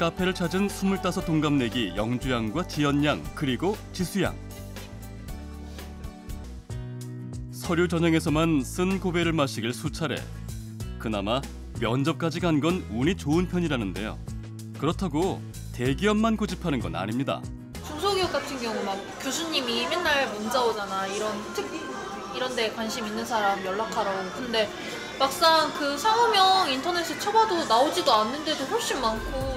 카페를 찾은 25 동갑내기 영주양과 지연양 그리고 지수양. 서류 전형에서만 쓴 고배를 마시길 수차례. 그나마 면접까지 간 건 운이 좋은 편이라는데요. 그렇다고 대기업만 고집하는 건 아닙니다. 중소기업 같은 경우 막 교수님이 맨날 문자 오잖아. 이런 데 관심 있는 사람 연락하라고. 근데 막상 그 상호명 인터넷에 쳐봐도 나오지도 않는데도 훨씬 많고.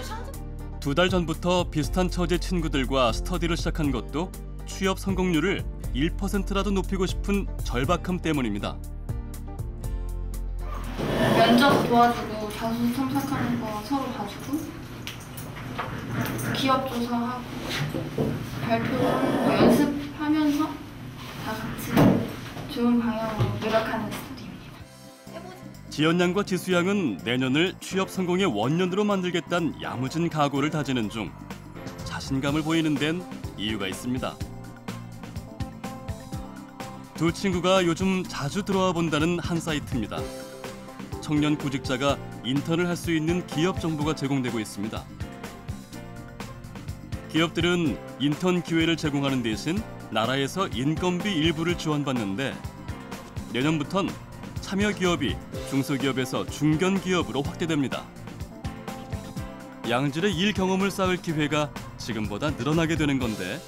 2달 전부터 비슷한 처지 친구들과 스터디를 시작한 것도 취업 성공률을 1%라도 높이고 싶은 절박함 때문입니다. 면접 도와주고 자소 첨삭하는 거 서로 봐주고 기업 조사하고 발표하는 거 연습하면서 다 같이 좋은 방향으로 노력하는 스토리입니다. 지연양과 지수양은 내년을 취업 성공의 원년으로 만들겠다는 야무진 각오를 다지는 중 자신감을 보이는 데는 이유가 있습니다. 두 친구가 요즘 자주 들어와 본다는 한 사이트입니다. 청년 구직자가 인턴을 할 수 있는 기업 정보가 제공되고 있습니다. 기업들은 인턴 기회를 제공하는 대신 나라에서 인건비 일부를 지원받는데 내년부턴 참여 기업이 중소기업에서 중견기업으로 확대됩니다. 양질의 일 경험을 쌓을 기회가 지금보다 늘어나게 되는 건데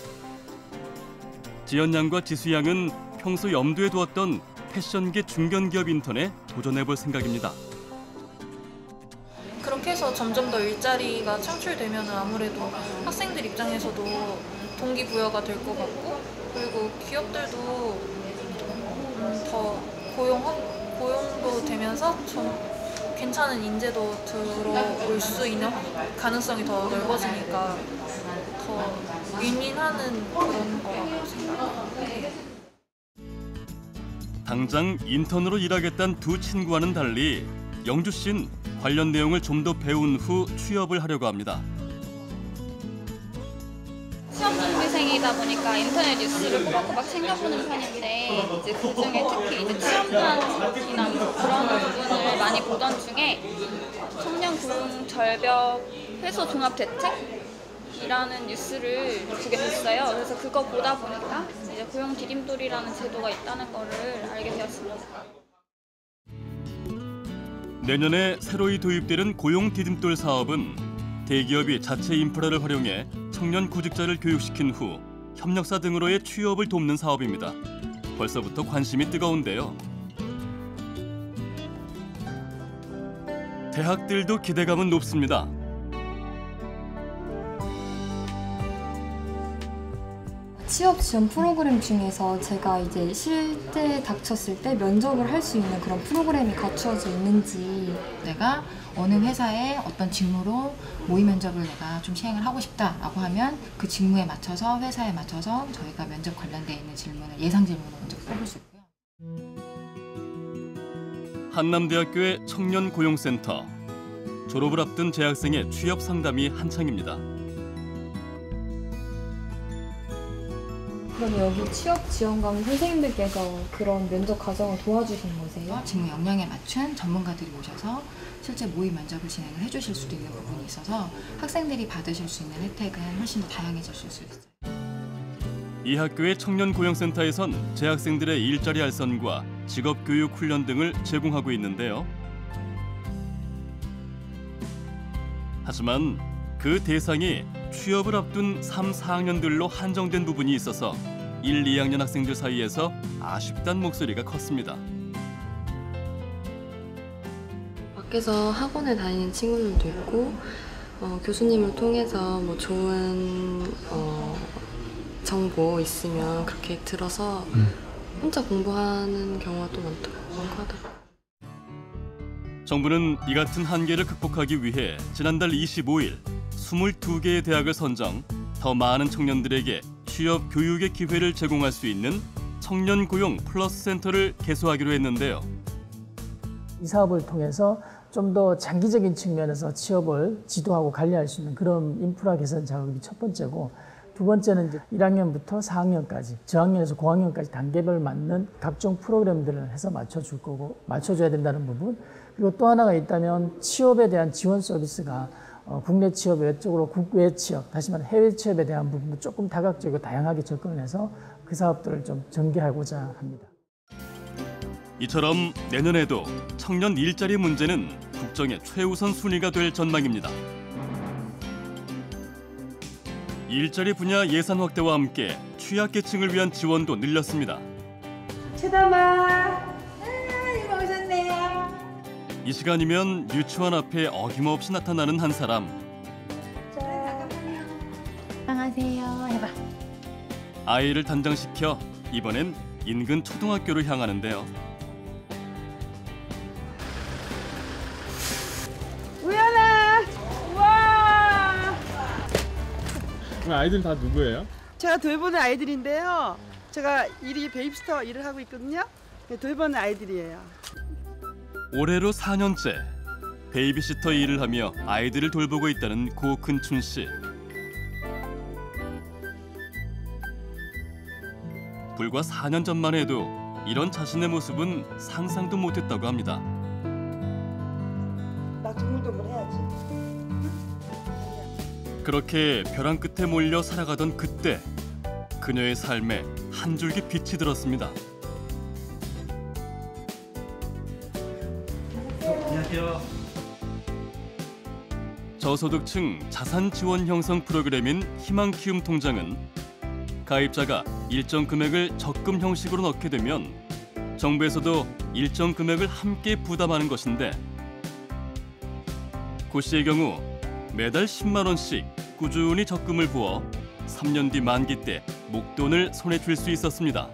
지연양과 지수양은 평소 염두에 두었던 패션계 중견기업 인턴에 도전해볼 생각입니다. 그렇게 해서 점점 더 일자리가 창출되면 아무래도 학생들 입장에서도 동기부여가 될 것 같고 그리고 기업들도 더 고용도 되면서 좀 괜찮은 인재도 들어올 수 있는 가능성이 더 넓어지니까 더 윈윈하는 그런 거라고 생각해요. 당장 인턴으로 일하겠다는 두 친구와는 달리 영주 씨는 관련 내용을 좀 더 배운 후 취업을 하려고 합니다. 취업준비생이다 보니까 인터넷 뉴스를 꼬박꼬박 챙겨보는 편인데 이제 그중에 특히 이제 취업난이나 그런 부분을 많이 보던 중에 청년 고용 절벽 해소 종합 대책이라는 뉴스를 보게 됐어요. 그래서 그거 보다 보니까 이제 고용 디딤돌이라는 제도가 있다는 거를 알게 되었습니다. 내년에 새로이 도입되는 고용 디딤돌 사업은 대기업이 자체 인프라를 활용해 청년 구직자를 교육시킨 후 협력사 등으로의 취업을 돕는 사업입니다. 벌써부터 관심이 뜨거운데요. 대학들도 기대감은 높습니다. 취업 지원 프로그램 중에서 제가 이제 실제 닥쳤을 때 면접을 할 수 있는 그런 프로그램이 갖추어져 있는지, 내가 어느 회사에 어떤 직무로 모의 면접을 내가 좀 시행을 하고 싶다라고 하면 그 직무에 맞춰서 회사에 맞춰서 저희가 면접 관련돼 있는 질문을 예상 질문을 먼저 뽑을 수 있고요. 한남대학교의 청년고용센터. 졸업을 앞둔 재학생의 취업 상담이 한창입니다. 그럼 여기 취업 지원관 선생님들께서 그런 면접 과정을 도와주신 거세요? 직무 역량에 맞춘 전문가들이 오셔서 실제 모의 면접을 진행을 해주실 수도 있는 부분이 있어서 학생들이 받으실 수 있는 혜택은 훨씬 더 다양해졌을 수 있어요. 이 학교의 청년고용센터에선 재학생들의 일자리 알선과 직업교육 훈련 등을 제공하고 있는데요. 하지만 그 대상이 취업을 앞둔 3, 4학년들로 한정된 부분이 있어서 1, 2학년 학생들 사이에서 아쉽다는 목소리가 컸습니다. 밖에서 학원에 다니는 친구들도 있고 교수님을 통해서 뭐 좋은 정보 있으면 그렇게 들어서 혼자 공부하는 경우가 또 많다고 하더라고요. 정부는 이 같은 한계를 극복하기 위해 지난달 25일 22개의 대학을 선정, 더 많은 청년들에게 취업 교육의 기회를 제공할 수 있는 청년고용 플러스 센터를 개소하기로 했는데요. 이 사업을 통해서 좀 더 장기적인 측면에서 취업을 지도하고 관리할 수 있는 그런 인프라 개선 작업이 첫 번째고, 두 번째는 이제 1학년부터 4학년까지, 저학년에서 고학년까지 단계별 맞는 각종 프로그램들을 해서 맞춰줄 거고, 맞춰줘야 된다는 부분. 그리고 또 하나가 있다면 취업에 대한 지원 서비스가 국내 취업 외적으로 국외 취업, 다시 말해 해외 취업에 대한 부분도 조금 다각적이고 다양하게 접근을 해서 그 사업들을 좀 전개하고자 합니다. 이처럼 내년에도 청년 일자리 문제는 국정의 최우선 순위가 될 전망입니다. 일자리 분야 예산 확대와 함께 취약계층을 위한 지원도 늘렸습니다. 쳐다봐. 이거 오셨네요. 이 시간이면 유치원 앞에 어김없이 나타나는 한 사람. 안녕하세요. 해봐. 아이를 단장시켜 이번엔 인근 초등학교로 향하는데요. 우연아. 우와. 아이들 다 누구예요? 제가 돌보는 아이들인데요. 제가 베이비시터 일을 하고 있거든요. 돌보는 아이들이에요. 올해로 4년째 베이비시터 일을 하며 아이들을 돌보고 있다는 고근춘 씨. 불과 4년 전만 해도 이런 자신의 모습은 상상도 못했다고 합니다. 나 조물조물해야지. 그렇게 벼랑 끝에 몰려 살아가던 그때 그녀의 삶에 한 줄기 빛이 들었습니다. 안녕하세요. 저소득층 자산 지원 형성 프로그램인 희망키움 통장은 가입자가 일정 금액을 적금 형식으로 넣게 되면 정부에서도 일정 금액을 함께 부담하는 것인데 고 씨의 경우 매달 10만 원씩 꾸준히 적금을 부어 3년 뒤 만기 때 목돈을 손에 쥘 수 있었습니다.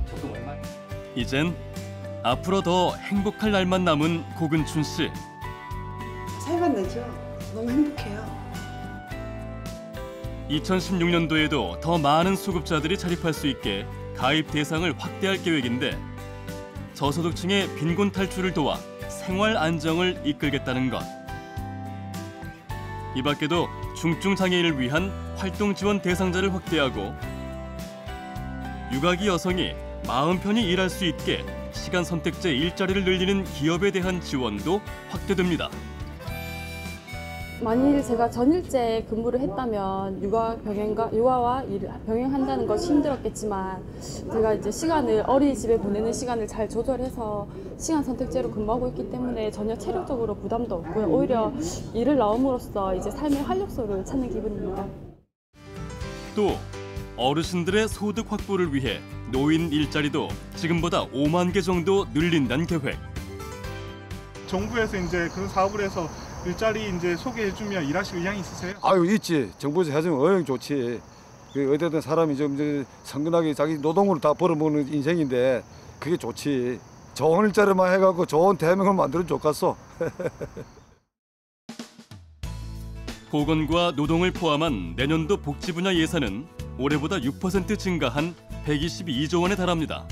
적금 얼마? 이젠 앞으로 더 행복할 날만 남은 고근춘 씨. 살만나죠? 너무 행복해요. 2016년도에도 더 많은 수급자들이 자립할 수 있게 가입 대상을 확대할 계획인데 저소득층의 빈곤 탈출을 도와 생활 안정을 이끌겠다는 것. 이 밖에도 중증 장애인을 위한 활동 지원 대상자를 확대하고 유가기 여성이 마음 편히 일할 수 있게 시간 선택제 일자리를 늘리는 기업에 대한 지원도 확대됩니다. 만일 제가 전일제 근무를 했다면 육아와 일을 병행한다는 것이 힘들었겠지만 제가 이제 어린이집에 보내는 시간을 잘 조절해서 시간 선택제로 근무하고 있기 때문에 전혀 체력적으로 부담도 없고요. 오히려 일을 나옴으로써 이제 삶의 활력소를 찾는 기분입니다. 또 어르신들의 소득 확보를 위해 노인 일자리도 지금보다 5만 개 정도 늘린다는 계획. 정부에서 이제 그런 사업을 해서 일자리 이제 소개해주면 일하실 의향이 있으세요? 아유, 있지. 정부에서 해주면 얼마나 좋지. 어쨌든 사람이 좀 이제 성근하게 자기 노동으로 다 벌어먹는 인생인데 그게 좋지. 좋은 일자리만 해갖고 좋은 대한민국을 만들어 줬겠어. 보건과 노동을 포함한 내년도 복지 분야 예산은 올해보다 6% 증가한 122조 원에 달합니다.